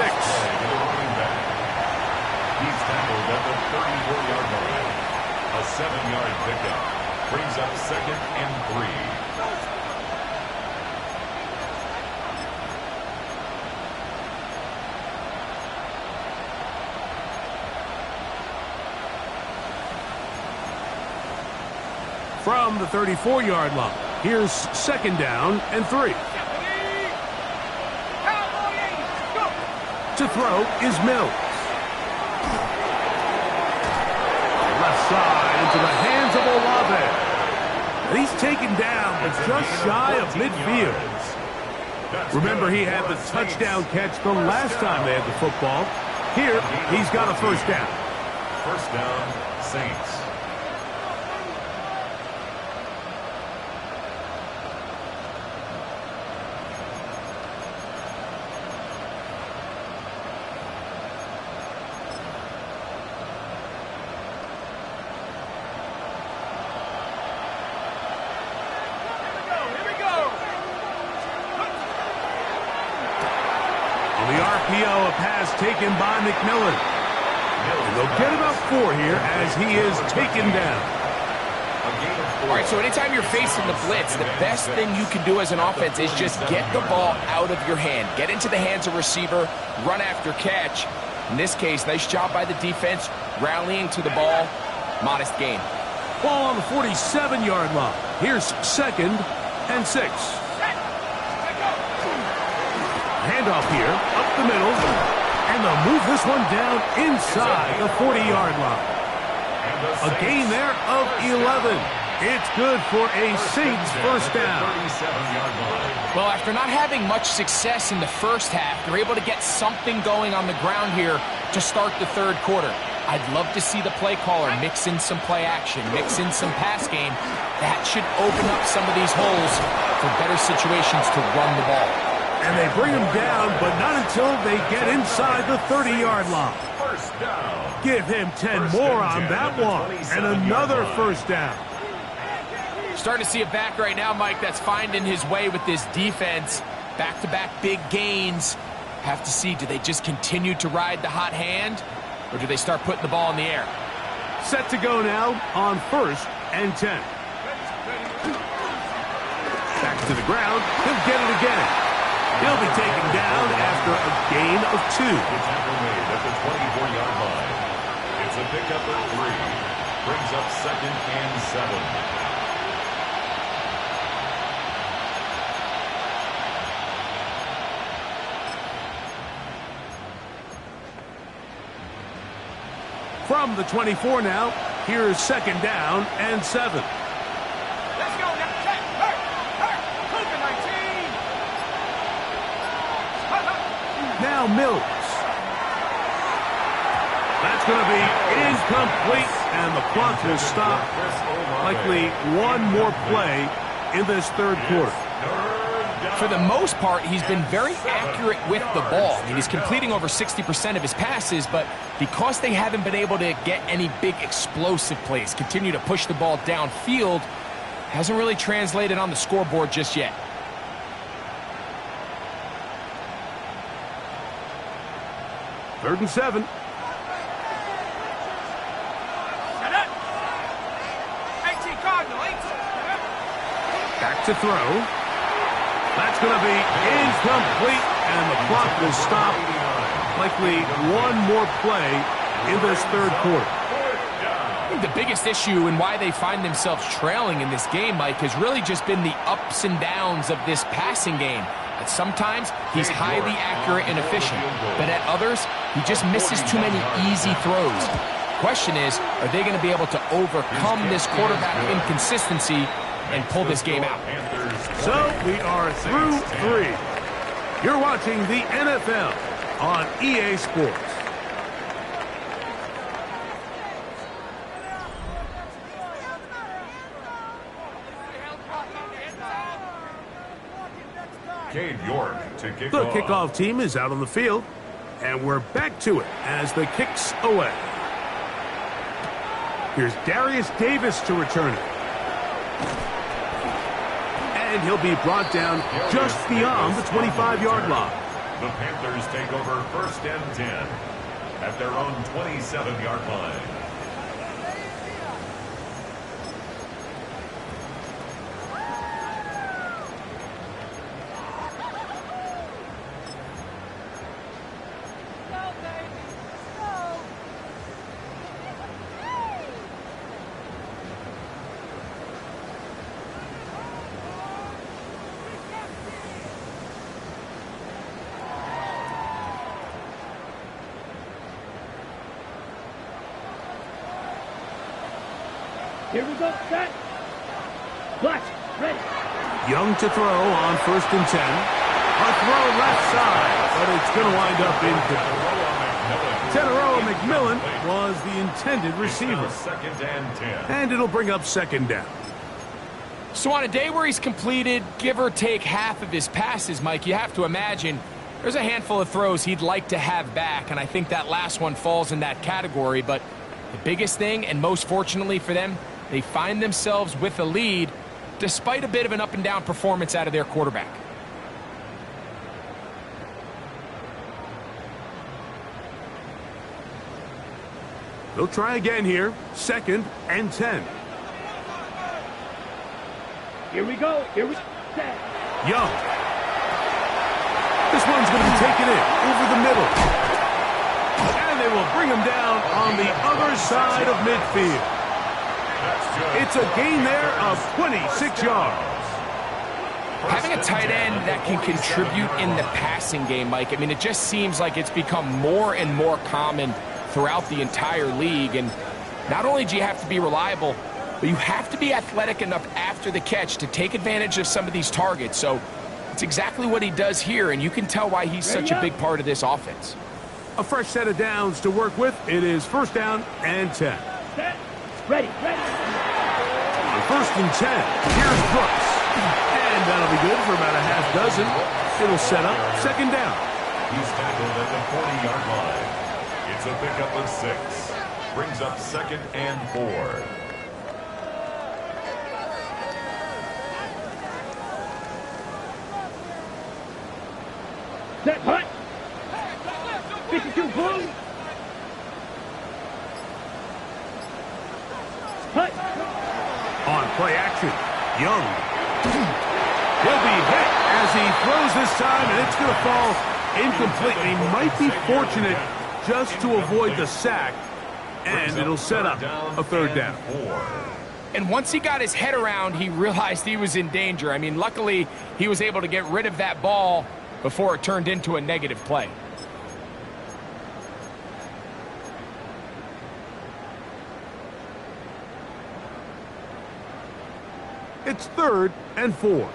He's tackled at the 34-yard line. A 7-yard pickup brings brings up 2nd and 3. From the 34-yard line, here's 2nd down and 3. To throw is Mills. Left side into the hands of Olave. And he's taken down, but just shy of midfield. Remember, he had the touchdown catch the last time they had the football. Here, he's got a 1st down. 1st down, Saints. A pass taken by McMillan. And they'll get about 4 here as he is taken down. All right, so anytime you're facing the blitz, the best thing you can do as an offense is just get the ball out of your hand. Get into the hands of receiver, run after catch. In this case, nice job by the defense, rallying to the ball. Modest gain. Ball on the 47-yard line. Here's 2nd and 6. Handoff here, up the middle, and they'll move this one down inside the 40-yard line. A gain there of 11. It's good for a Saints 1st down. Well, after not having much success in the first half, they're able to get something going on the ground here to start the 3rd quarter. I'd love to see the play caller mix in some play action, mix in some pass game. That should open up some of these holes for better situations to run the ball. And they bring him down, but not until they get inside the 30-yard line. 1st down. Give him 10 more on that one. And another 1st down. Starting to see a back right now, Mike, that's finding his way with this defense. Back-to-back big gains. Have to see, do they just continue to ride the hot hand, or do they start putting the ball in the air? Set to go now on 1st and 10. Back to the ground. He'll get it again. He'll be taken down after a gain of 2. The tackle made at the 24-yard line. It's a pickup of 3. Brings up 2nd and 7. From the 24 now, here's 2nd down and 7. Let's go now. Now Mills. That's going to be incomplete, and the clock will stop. Likely one more play in this 3rd quarter. For the most part, he's been very accurate with the ball. I mean, he's completing over 60% of his passes, but because they haven't been able to get any big explosive plays, continue to push the ball downfield, hasn't really translated on the scoreboard just yet. 3rd and 7. Back to throw. That's going to be incomplete, and the clock will stop. Likely one more play in this 3rd quarter. I think the biggest issue and why they find themselves trailing in this game, Mike, has really just been the ups and downs of this passing game. At sometimes, he's highly accurate and efficient, but at others, he just misses too many easy throws. Question is, are they going to be able to overcome this quarterback inconsistency and pull this game out? So we are through 3. You're watching the NFL on EA Sports. Cade York to kick The off. kickoff team is out on the field, and we're back to it as the kick's away. Here's Darius Davis to return it. And he'll be brought down just beyond the 25-yard line. The Panthers take over 1st and 10 at their own 27-yard line. Here we go. Set. Flash. Ready. Young to throw on 1st and 10. A throw left side, but it's going to wind up incomplete. Teteroa McMillan was the intended receiver. 2nd and 10. And it'll bring up 2nd down. So on a day where he's completed, give or take half of his passes, Mike, you have to imagine there's a handful of throws he'd like to have back, and I think that last one falls in that category. But the biggest thing, and most fortunately for them, they find themselves with a lead despite a bit of an up-and-down performance out of their quarterback. They'll try again here. 2nd and 10. Here we go. Here we go. Set. Young. This one's going to be taken in over the middle. And they will bring him down on the other side of midfield. It's a gain there of 26 yards. Having a tight end that can contribute in the passing game, Mike, I mean, it just seems like it's become more and more common throughout the entire league. And not only do you have to be reliable, but you have to be athletic enough after the catch to take advantage of some of these targets. So it's exactly what he does here, and you can tell why he's such a big part of this offense. A fresh set of downs to work with. It is 1st down and 10. Set. Ready. Ready. On 1st and 10, here's Brooks. And that'll be good for about a half dozen. It'll set up 2nd down. He's tackled at the 40-yard line. It's a pickup of 6. Brings up 2nd and 4. Set. Hut. 52 blue. Hut. On play action, Young. He'll be hit as he throws this time, and it's going to fall incomplete. He might be fortunate just to avoid the sack, and it'll set up a 3rd down. And once he got his head around, he realized he was in danger. I mean, luckily, he was able to get rid of that ball before it turned into a negative play. It's 3rd and 4.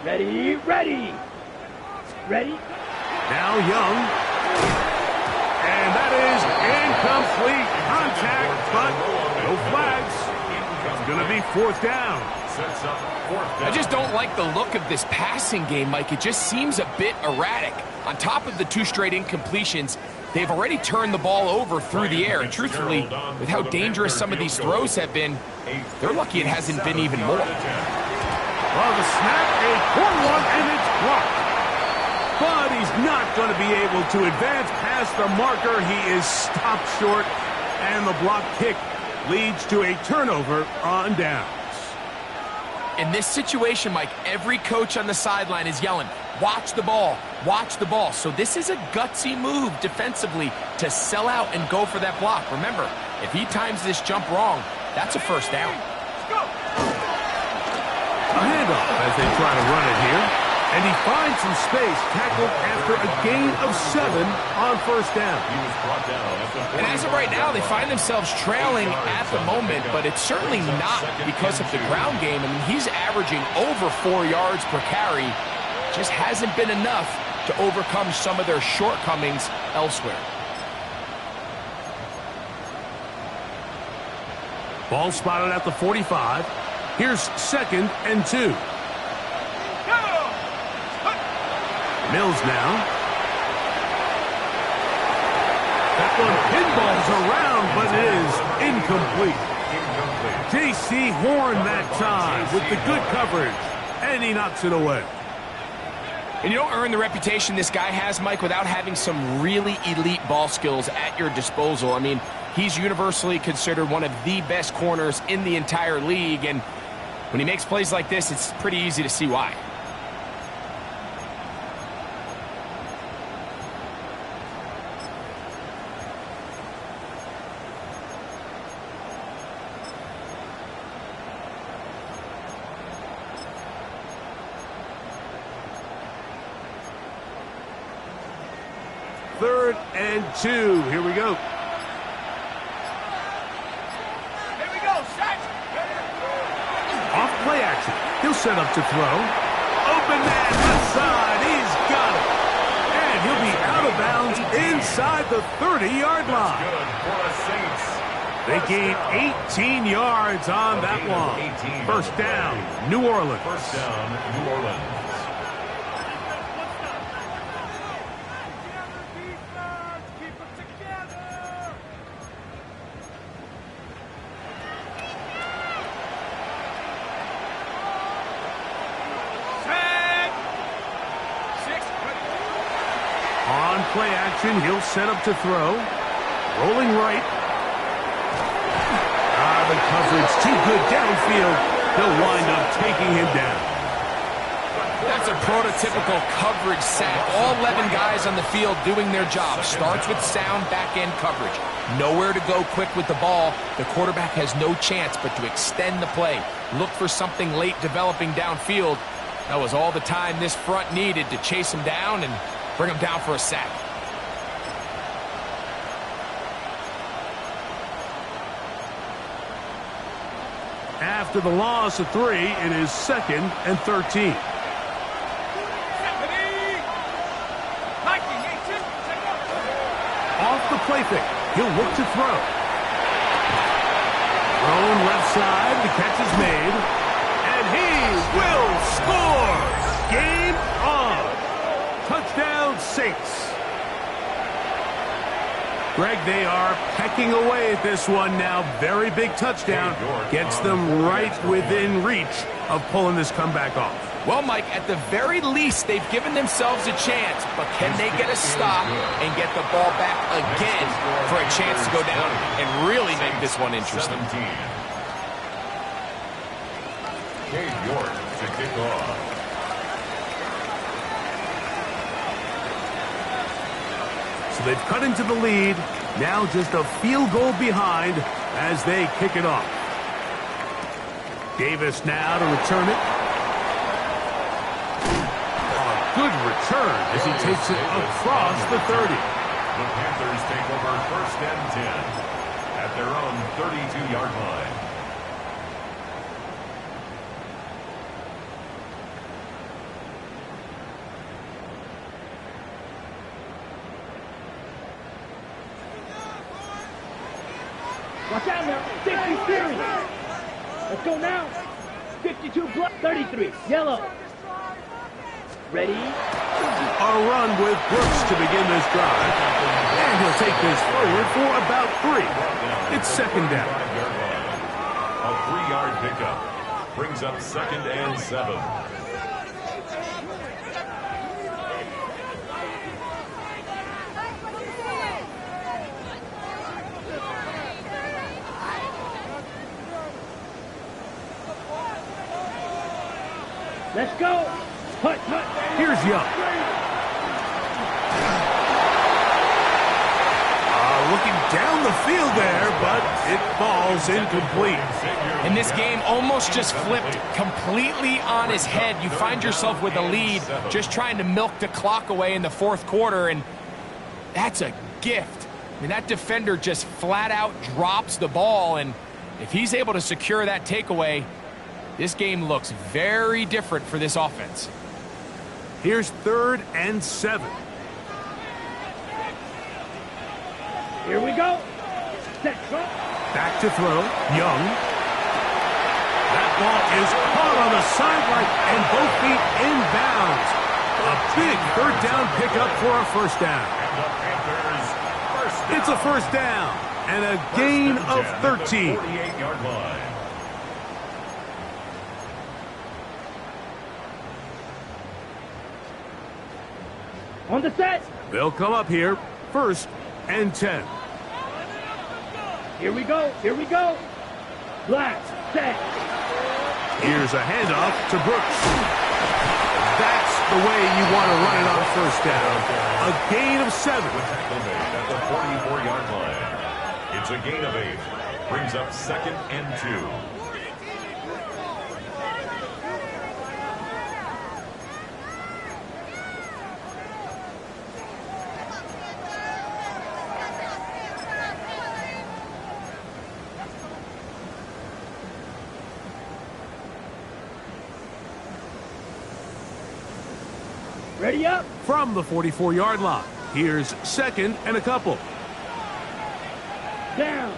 Ready. Ready. Ready. Now Young. And that is incomplete contact, but no flags. It's going to be 4th down. Sets up 4th down. I just don't like the look of this passing game, Mike. It just seems a bit erratic. On top of the 2 straight incompletions, they've already turned the ball over through the air. And truthfully, with how dangerous some of these throws have been, they're lucky it hasn't been even more. Well, the snap, a poor one, and it's blocked. But he's not going to be able to advance past the marker. He is stopped short, and the block kick leads to a turnover on downs. In this situation, Mike, every coach on the sideline is yelling, watch the ball, watch the ball. So this is a gutsy move defensively to sell out and go for that block. Remember, if he times this jump wrong, that's a 1st down. A handoff as they try to run it here. And he finds some space, tackled after a gain of 7 on 1st down. He was brought down at the 40. And as of right now, they find themselves trailing at the moment, but it's certainly not because of the ground game. I mean, he's averaging over 4 yards per carry. Just hasn't been enough to overcome some of their shortcomings elsewhere. Ball spotted at the 45. Here's 2nd and 2. Mills now. That one pinballs around, but it is incomplete. J.C. Horn that time with the good coverage, and he knocks it away. And you don't earn the reputation this guy has, Mike, without having some really elite ball skills at your disposal. I mean, he's universally considered one of the best corners in the entire league, and when he makes plays like this, it's pretty easy to see why. Third and 2. Here we go. He'll set up to throw. Open man left side. He's got it. And he'll be out of bounds inside the 30-yard line. Good for the Saints. They gain 18 yards on that one. First down, New Orleans. First down, New Orleans. On play action, he'll set up to throw. Rolling right. The coverage too good downfield. They'll wind up taking him down. That's a prototypical coverage sack. All 11 guys on the field doing their job. Starts with sound back-end coverage. Nowhere to go quick with the ball. The quarterback has no chance but to extend the play. Look for something late developing downfield. That was all the time this front needed to chase him down and bring him down for a sack. After the loss of 3, it is 2nd and 13. Off the play fake. He'll look to throw. Thrown left side. The catch is made. And he will score. Game on. Touchdown, Saints. Greg, they are pecking away at this one now. Very big touchdown. Gets them right within reach of pulling this comeback off. Well, Mike, at the very least, they've given themselves a chance. But can they get a stop and get the ball back again for a chance to go down and really make this one interesting? 17. Dave York to kick off. So they've cut into the lead. Now just a field goal behind as they kick it off. Davis now to return it. A good return as he takes it across the 30. The Panthers take over 1st and 10 at their own 32-yard line. Watch out now. 60 series. Let's go now. 52 plus 33. Yellow. Ready? A run with Brooks to begin this drive. And he'll take this forward for about 3. It's 2nd down. A 3-yard pickup brings up 2nd and 7. Let's go. Hut, hut. Here's Young. Looking down the field there, but it falls incomplete. And this game almost just flipped completely on his head. You find yourself with a lead, just trying to milk the clock away in the 4th quarter, and that's a gift. I mean, that defender just flat out drops the ball, and if he's able to secure that takeaway, this game looks very different for this offense. Here's 3rd and 7. Here we go. Set. Back to throw. Young. That ball is caught on the sideline and both feet inbounds. A big 3rd down pickup for a 1st down. It's a 1st down and a gain of 13. 48-yard line. On the set. They'll come up here. 1st and 10. Here we go. Here we go. Black. Set. Here's a handoff to Brooks. That's the way you want to run it on 1st down. A gain of 7. At the 44-yard line. It's a gain of 8. Brings up 2nd and 2. Ready up. From the 44-yard line, here's 2nd and a couple. Down.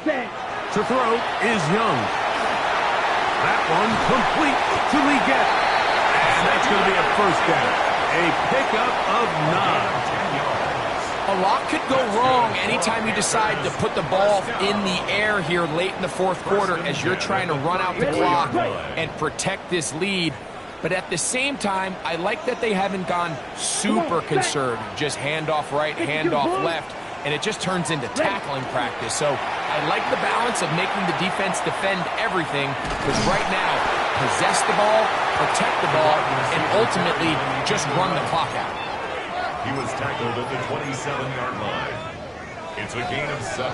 Set. To throw is Young. That one complete to Leggett. And that's going to be a first down. A pickup of 9. A lot could go wrong anytime you decide to put the ball in the air here late in the fourth quarter as you're trying to run out the clock and protect this lead. But at the same time, I like that they haven't gone super conservative. Just handoff right, handoff left, and it just turns into tackling practice. So I like the balance of making the defense defend everything, because right now, possess the ball, protect the ball, and ultimately just run the clock out. He was tackled at the 27-yard line. It's a gain of 7.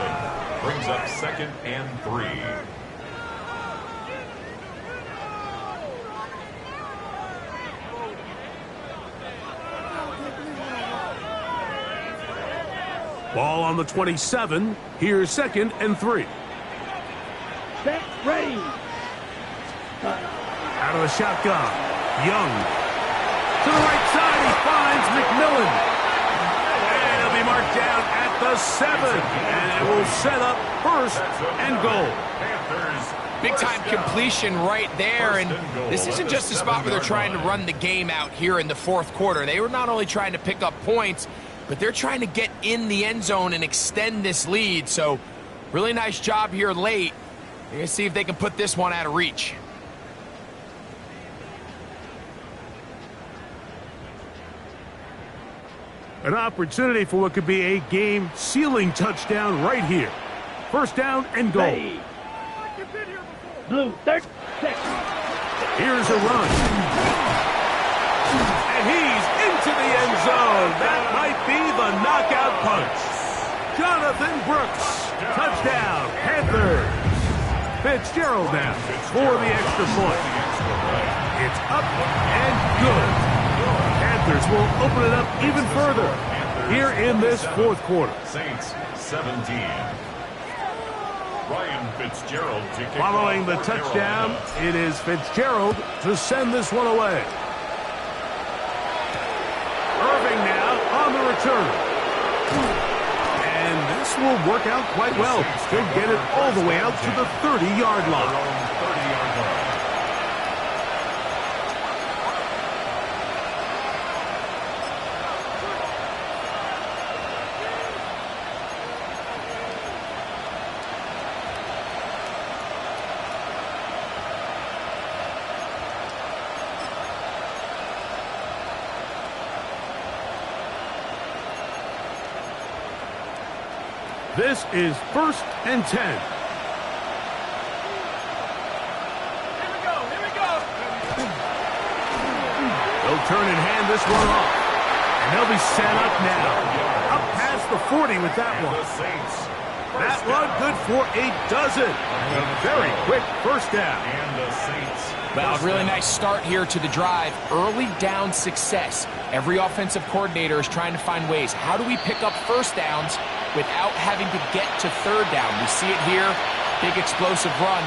Brings up 2nd and 3. Ball on the 27. Here's 2nd and 3. Set. Ready. Out of the shotgun. Young. To the right side, he finds McMillan. And he'll be marked down at the 7. And it will set up 1st and goal. Big-time completion right there, and this isn't just a spot where they're trying to run the game out here in the fourth quarter. They were not only trying to pick up points, but they're trying to get in the end zone and extend this lead. So really nice job here late. They're going to see if they can put this one out of reach. An opportunity for what could be a game-sealing touchdown right here. 1st down and goal. Ready. Blue. 3rd. Second. Here's a run. And he's into the end zone. That might be the knockout punch. Jonathan Brooks. Touchdown, Panthers. Fitzgerald now for the extra point. It's up and good. Panthers will open it up even further here in this fourth quarter. Saints 17. Ryan Fitzgerald to kick Following the touchdown, it is Fitzgerald to send this one away. Irving now on the return. And this will work out quite well. Could get it all the way out to the 30-yard line. This is 1st and 10. Here we go. They'll turn and hand this one off. And they'll be set up now. Up past the 40 with that one. That one good for a dozen. A very quick 1st down. And the Saints. Well, a really nice start here to the drive. Early down success. Every offensive coordinator is trying to find ways. How do we pick up 1st downs without having to get to 3rd down? We see it here. Big explosive run.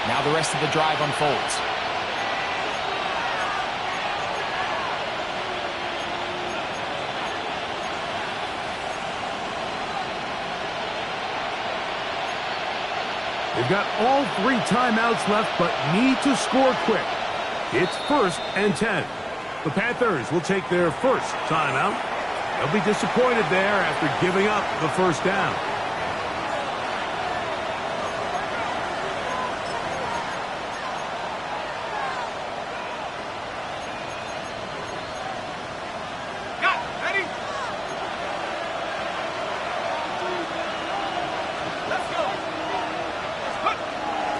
Now the rest of the drive unfolds. They've got all 3 timeouts left, but need to score quick. It's 1st and 10. The Panthers will take their 1st timeout. They'll be disappointed there after giving up the 1st down.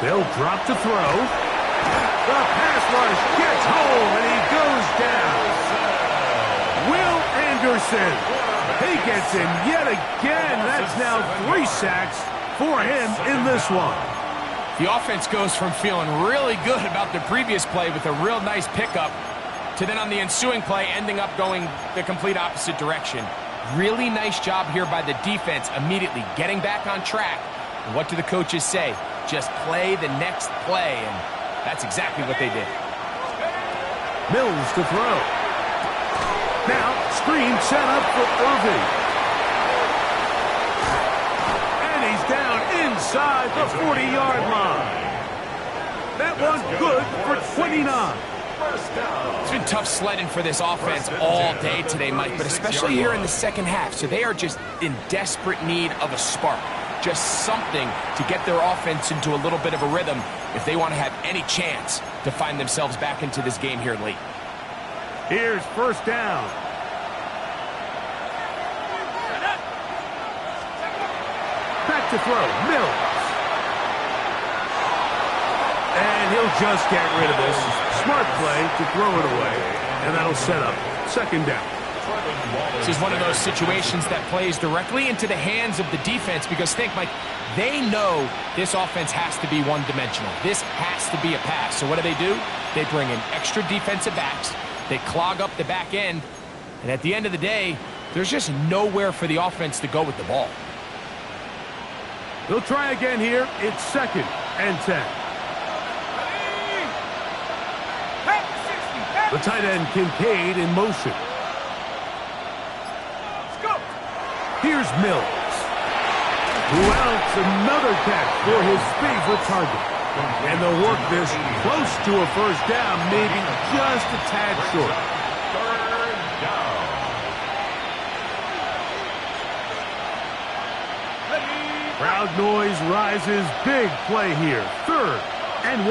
They'll drop to throw. The pass rush gets home, and he goes down. Will Anderson. He gets in yet again. That's now 3 sacks for him in this one. The offense goes from feeling really good about the previous play with a real nice pickup to then on the ensuing play ending up going the complete opposite direction. Really nice job here by the defense immediately getting back on track. And what do the coaches say? Just play the next play, and that's exactly what they did. Mills to throw. Now, screen set up for Irving. And he's down inside the 40-yard line. That one good for 29. It's been tough sledding for this offense all day today, Mike, but especially here in the second half. So they are just in desperate need of a spark, just something to get their offense into a little bit of a rhythm if they want to have any chance to find themselves back into this game here late. Here's first down. Back to throw, Mills. And he'll just get rid of this. Smart play to throw it away, and that'll set up second down. This is one of those situations that plays directly into the hands of the defense because think, Mike, they know this offense has to be one-dimensional. This has to be a pass. So what do? They bring in extra defensive backs. They clog up the back end. And at the end of the day, there's just nowhere for the offense to go with the ball. They'll try again here. It's second and 10. The tight end, Kincaid, in motion. Let's go. Here's Mills, who else another catch for his favorite target. And they'll work this close to a first down, maybe just a tad short. Third down. Crowd noise rises. Big play here. Third and 1.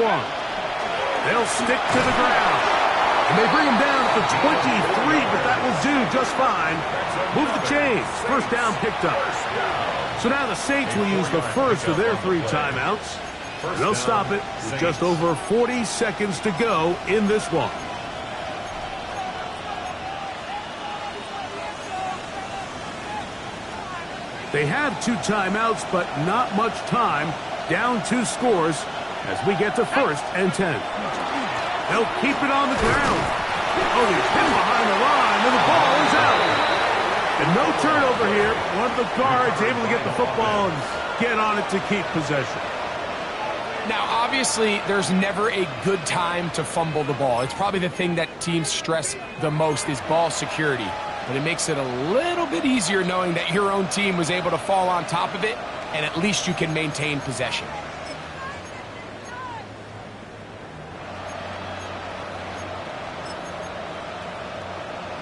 They'll stick to the ground. And they bring him down to 23, but that will do just fine. Move the chains. First down picked up. So now the Saints will use the first of their 3 timeouts. They'll stop it with just over 40 seconds to go in this one. They have 2 timeouts, but not much time. Down 2 scores as we get to first and 10. They'll keep it on the ground. Oh, he's hit behind the line, and the ball is out. And no turnover here. One of the guards able to get the football and get on it to keep possession. Now, obviously, there's never a good time to fumble the ball. It's probably the thing that teams stress the most is ball security. But it makes it a little bit easier knowing that your own team was able to fall on top of it, and at least you can maintain possession.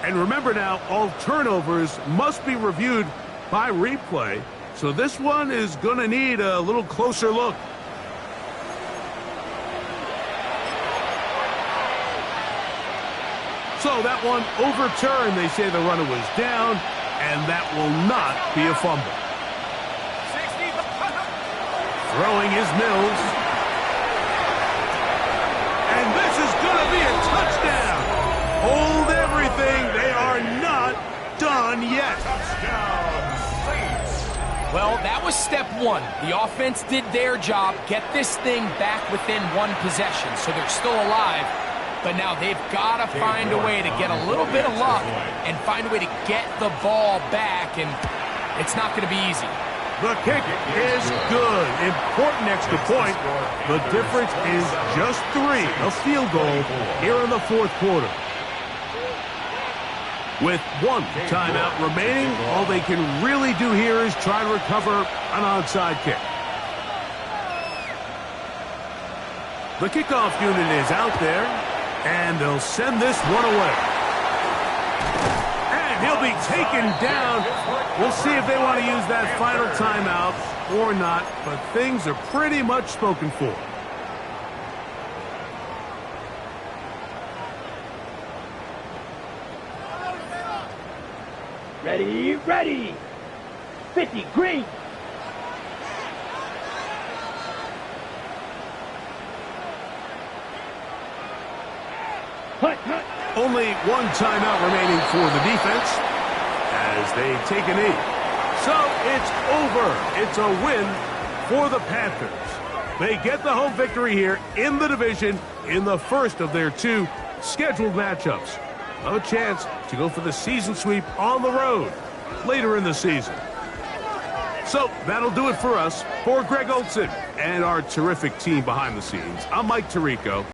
And remember now, all turnovers must be reviewed by replay. So this one is going to need a little closer look. So that one overturned. They say the runner was down, and that will not be a fumble. Throwing is Mills. And this is going to be a touchdown. Hold everything. They are not done yet. Well, that was step 1. The offense did their job, get this thing back within 1 possession, so they're still alive. But now they've got to find a way to get a little bit of luck and find a way to get the ball back, and it's not going to be easy. The kick is good. Important extra point. The difference is just 3. A field goal here in the 4th quarter. With 1 timeout remaining, all they can really do here is try to recover an onside kick. The kickoff unit is out there, and they'll send this one away. And he'll be taken down. We'll see if they want to use that final timeout or not, but things are pretty much spoken for. Ready, ready. 50, green. Hut, hut. Only 1 timeout remaining for the defense as they take a knee. So it's over. It's a win for the Panthers. They get the home victory here in the division in the first of their 2 scheduled matchups. A chance to go for the season sweep on the road later in the season. So that'll do it for us. For Greg Olson and our terrific team behind the scenes, I'm Mike Tirico.